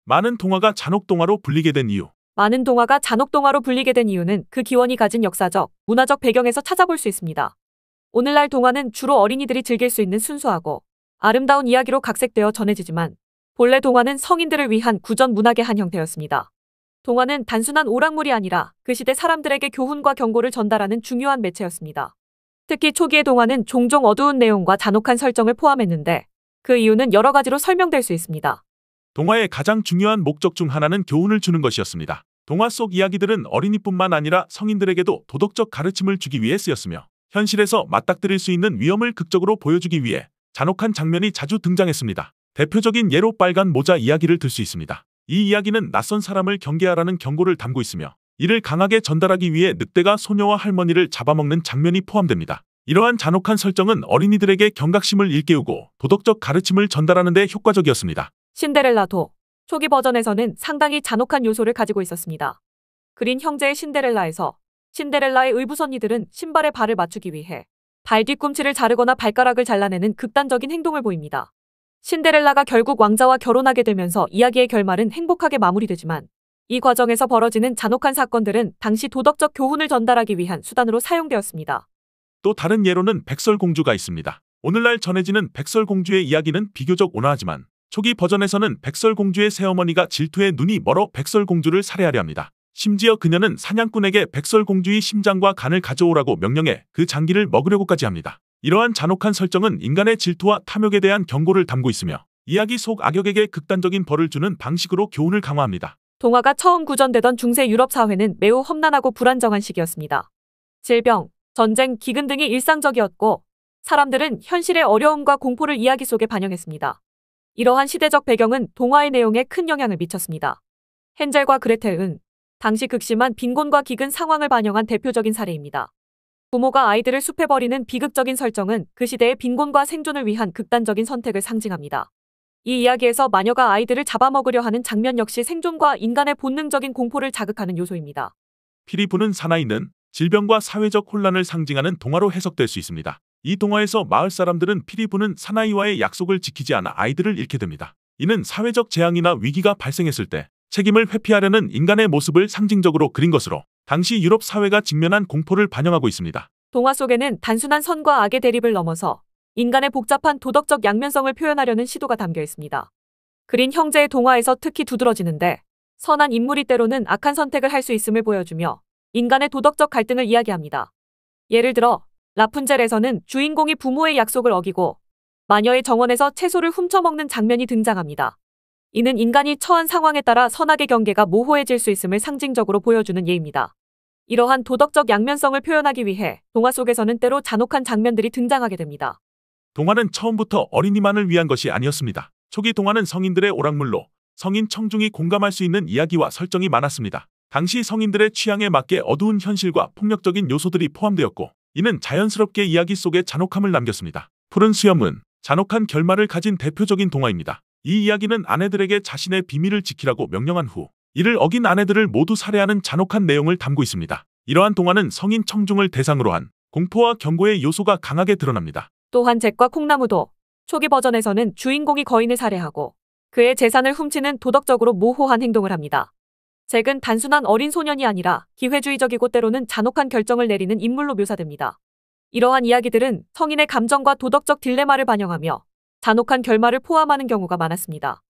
많은 동화가 잔혹동화로 불리게 된 이유. 많은 동화가 잔혹동화로 불리게 된 이유는 그 기원이 가진 역사적, 문화적 배경에서 찾아볼 수 있습니다. 오늘날 동화는 주로 어린이들이 즐길 수 있는 순수하고 아름다운 이야기로 각색되어 전해지지만 본래 동화는 성인들을 위한 구전 문학의 한 형태였습니다. 동화는 단순한 오락물이 아니라 그 시대 사람들에게 교훈과 경고를 전달하는 중요한 매체였습니다. 특히 초기의 동화는 종종 어두운 내용과 잔혹한 설정을 포함했는데 그 이유는 여러 가지로 설명될 수 있습니다. 동화의 가장 중요한 목적 중 하나는 교훈을 주는 것이었습니다. 동화 속 이야기들은 어린이뿐만 아니라 성인들에게도 도덕적 가르침을 주기 위해 쓰였으며 현실에서 맞닥뜨릴 수 있는 위험을 극적으로 보여주기 위해 잔혹한 장면이 자주 등장했습니다. 대표적인 예로 빨간 모자 이야기를 들 수 있습니다. 이 이야기는 낯선 사람을 경계하라는 경고를 담고 있으며 이를 강하게 전달하기 위해 늑대가 소녀와 할머니를 잡아먹는 장면이 포함됩니다. 이러한 잔혹한 설정은 어린이들에게 경각심을 일깨우고 도덕적 가르침을 전달하는 데 효과적이었습니다. 신데렐라도 초기 버전에서는 상당히 잔혹한 요소를 가지고 있었습니다. 그린 형제의 신데렐라에서 신데렐라의 의부선니들은 신발에 발을 맞추기 위해 발 뒤꿈치를 자르거나 발가락을 잘라내는 극단적인 행동을 보입니다. 신데렐라가 결국 왕자와 결혼하게 되면서 이야기의 결말은 행복하게 마무리되지만 이 과정에서 벌어지는 잔혹한 사건들은 당시 도덕적 교훈을 전달하기 위한 수단으로 사용되었습니다. 또 다른 예로는 백설공주가 있습니다. 오늘날 전해지는 백설공주의 이야기는 비교적 온화하지만 초기 버전에서는 백설공주의 새어머니가 질투에 눈이 멀어 백설공주를 살해하려 합니다. 심지어 그녀는 사냥꾼에게 백설공주의 심장과 간을 가져오라고 명령해 그 장기를 먹으려고까지 합니다. 이러한 잔혹한 설정은 인간의 질투와 탐욕에 대한 경고를 담고 있으며 이야기 속 악역에게 극단적인 벌을 주는 방식으로 교훈을 강화합니다. 동화가 처음 구전되던 중세 유럽 사회는 매우 험난하고 불안정한 시기였습니다. 질병, 전쟁, 기근 등이 일상적이었고 사람들은 현실의 어려움과 공포를 이야기 속에 반영했습니다. 이러한 시대적 배경은 동화의 내용에 큰 영향을 미쳤습니다. 헨젤과 그레텔은 당시 극심한 빈곤과 기근 상황을 반영한 대표적인 사례입니다. 부모가 아이들을 숲에 버리는 비극적인 설정은 그 시대의 빈곤과 생존을 위한 극단적인 선택을 상징합니다. 이 이야기에서 마녀가 아이들을 잡아먹으려 하는 장면 역시 생존과 인간의 본능적인 공포를 자극하는 요소입니다. 피리 부는 사나이는 질병과 사회적 혼란을 상징하는 동화로 해석될 수 있습니다. 이 동화에서 마을 사람들은 피리 부는 사나이와의 약속을 지키지 않아 아이들을 잃게 됩니다. 이는 사회적 재앙이나 위기가 발생했을 때 책임을 회피하려는 인간의 모습을 상징적으로 그린 것으로 당시 유럽 사회가 직면한 공포를 반영하고 있습니다. 동화 속에는 단순한 선과 악의 대립을 넘어서 인간의 복잡한 도덕적 양면성을 표현하려는 시도가 담겨 있습니다. 그린 형제의 동화에서 특히 두드러지는데 선한 인물이 때로는 악한 선택을 할 수 있음을 보여주며 인간의 도덕적 갈등을 이야기합니다. 예를 들어 라푼젤에서는 주인공이 부모의 약속을 어기고 마녀의 정원에서 채소를 훔쳐먹는 장면이 등장합니다. 이는 인간이 처한 상황에 따라 선악의 경계가 모호해질 수 있음을 상징적으로 보여주는 예입니다. 이러한 도덕적 양면성을 표현하기 위해 동화 속에서는 때로 잔혹한 장면들이 등장하게 됩니다. 동화는 처음부터 어린이만을 위한 것이 아니었습니다. 초기 동화는 성인들의 오락물로 성인 청중이 공감할 수 있는 이야기와 설정이 많았습니다. 당시 성인들의 취향에 맞게 어두운 현실과 폭력적인 요소들이 포함되었고 이는 자연스럽게 이야기 속에 잔혹함을 남겼습니다. 푸른 수염은 잔혹한 결말을 가진 대표적인 동화입니다. 이 이야기는 아내들에게 자신의 비밀을 지키라고 명령한 후 이를 어긴 아내들을 모두 살해하는 잔혹한 내용을 담고 있습니다. 이러한 동화는 성인 청중을 대상으로 한 공포와 경고의 요소가 강하게 드러납니다. 또한 잭과 콩나무도 초기 버전에서는 주인공이 거인을 살해하고 그의 재산을 훔치는 도덕적으로 모호한 행동을 합니다. 잭은 단순한 어린 소년이 아니라 기회주의적이고 때로는 잔혹한 결정을 내리는 인물로 묘사됩니다. 이러한 이야기들은 성인의 감정과 도덕적 딜레마를 반영하며 잔혹한 결말을 포함하는 경우가 많았습니다.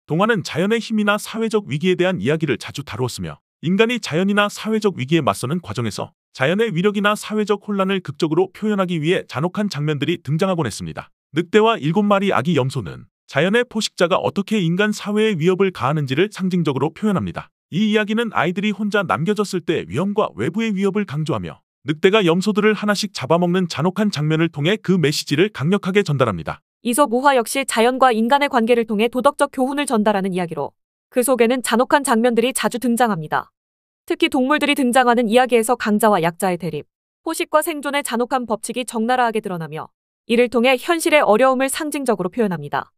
동화는 자연의 힘이나 사회적 위기에 대한 이야기를 자주 다루었으며 인간이 자연이나 사회적 위기에 맞서는 과정에서 자연의 위력이나 사회적 혼란을 극적으로 표현하기 위해 잔혹한 장면들이 등장하곤 했습니다. 늑대와 7마리 아기 염소는 자연의 포식자가 어떻게 인간 사회에 위협을 가하는지를 상징적으로 표현합니다. 이 이야기는 아이들이 혼자 남겨졌을 때 위험과 외부의 위협을 강조하며 늑대가 염소들을 하나씩 잡아먹는 잔혹한 장면을 통해 그 메시지를 강력하게 전달합니다. 이솝 우화 역시 자연과 인간의 관계를 통해 도덕적 교훈을 전달하는 이야기로 그 속에는 잔혹한 장면들이 자주 등장합니다. 특히 동물들이 등장하는 이야기에서 강자와 약자의 대립, 포식과 생존의 잔혹한 법칙이 적나라하게 드러나며 이를 통해 현실의 어려움을 상징적으로 표현합니다.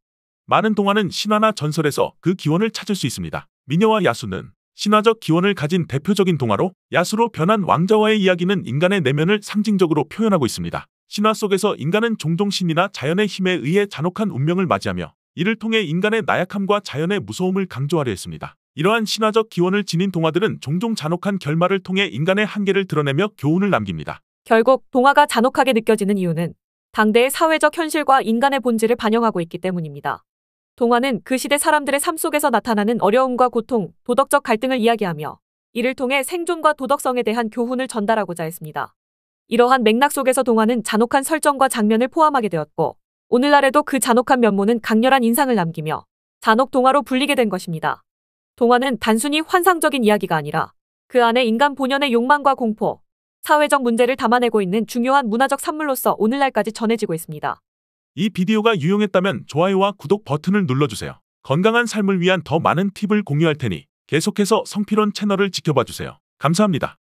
많은 동화는 신화나 전설에서 그 기원을 찾을 수 있습니다. 미녀와 야수는 신화적 기원을 가진 대표적인 동화로 야수로 변한 왕자와의 이야기는 인간의 내면을 상징적으로 표현하고 있습니다. 신화 속에서 인간은 종종 신이나 자연의 힘에 의해 잔혹한 운명을 맞이하며 이를 통해 인간의 나약함과 자연의 무서움을 강조하려 했습니다. 이러한 신화적 기원을 지닌 동화들은 종종 잔혹한 결말을 통해 인간의 한계를 드러내며 교훈을 남깁니다. 결국 동화가 잔혹하게 느껴지는 이유는 당대의 사회적 현실과 인간의 본질을 반영하고 있기 때문입니다. 동화는 그 시대 사람들의 삶 속에서 나타나는 어려움과 고통, 도덕적 갈등을 이야기하며 이를 통해 생존과 도덕성에 대한 교훈을 전달하고자 했습니다. 이러한 맥락 속에서 동화는 잔혹한 설정과 장면을 포함하게 되었고 오늘날에도 그 잔혹한 면모는 강렬한 인상을 남기며 잔혹 동화로 불리게 된 것입니다. 동화는 단순히 환상적인 이야기가 아니라 그 안에 인간 본연의 욕망과 공포, 사회적 문제를 담아내고 있는 중요한 문화적 산물로서 오늘날까지 전해지고 있습니다. 이 비디오가 유용했다면 좋아요와 구독 버튼을 눌러주세요. 건강한 삶을 위한 더 많은 팁을 공유할 테니 계속해서 성필원 채널을 지켜봐 주세요. 감사합니다.